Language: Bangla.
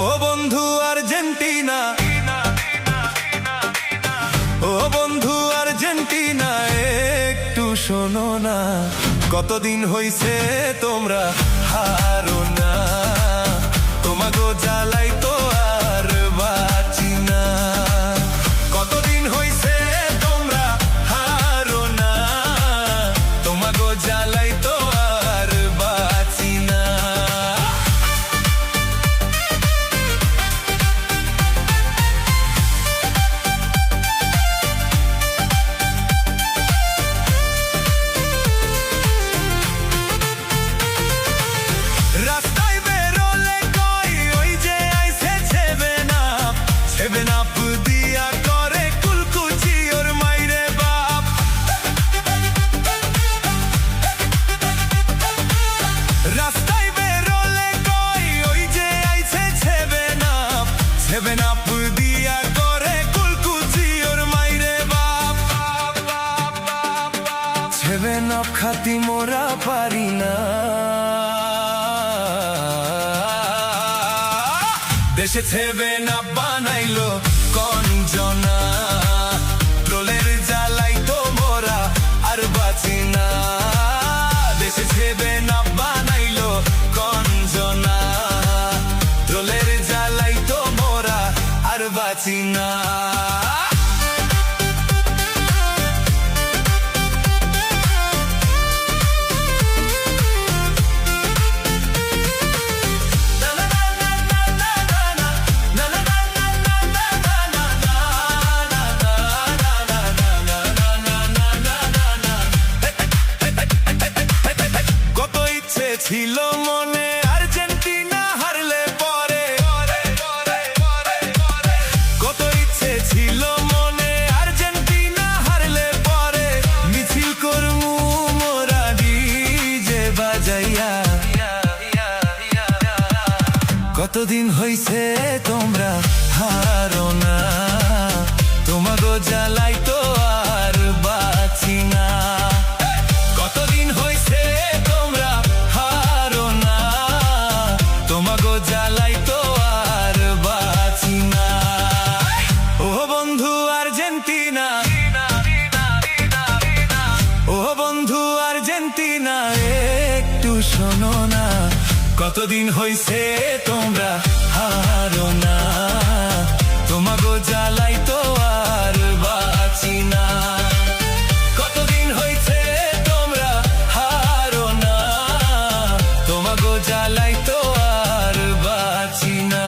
ও বন্ধু আর্জেন্টিনা, ও বন্ধু আর্জেন্টিনা, একটু শোনো না। কতদিন হইছে তোমরা হারো না, তোমাগো জ্বালাই তো আর বাঁচি না। কতদিন হইছে তোমরা হারো না, তোমাগো জ্বালাই তো আর বাঁচি না। রাস্তায় বেরোলে কই ওই যে আইছে সেভেন আপ দিয়া করে কুলকুচি ওর মাইরে বাপ। রাস্তায় বেরোলে কই ওই যে আইছে সেভেন আপ দিয়া করে কুলকুচি ওর মাইরে বাপ। সেভেন আপ খাতি মোরা পারি না, দেশে সেভেন আপ বানাইলো কঞ্জনা, ট্রোলের জ্বালাই তো মোরা আর বাঁচি না। দেশে সেভেন আপ বানাইলো কঞ্জনা, ট্রোলের জ্বালাই তো মোরা আর বাঁচি না। ছিল মনে আর্জেন্টিনা হারলে পরে, কত ইচ্ছে ছিল মনে আর্জেন্টিনা হারলে পরে, মিছিল করমু মোরা ডিজে বাজাইয়া। কতদিন হইছে তোমরা হারো না, তোমাগো জ্বালাই তো আর বাঁচি না। কতদিন হইছে তোমরা হারো না, তোমাগো জ্বালাই তো আর বাঁচি না। ও বন্ধু আর্জেন্টিনা, ও বন্ধু আর্জেন্টিনা, একটু শোনো না। কতদিন হইছে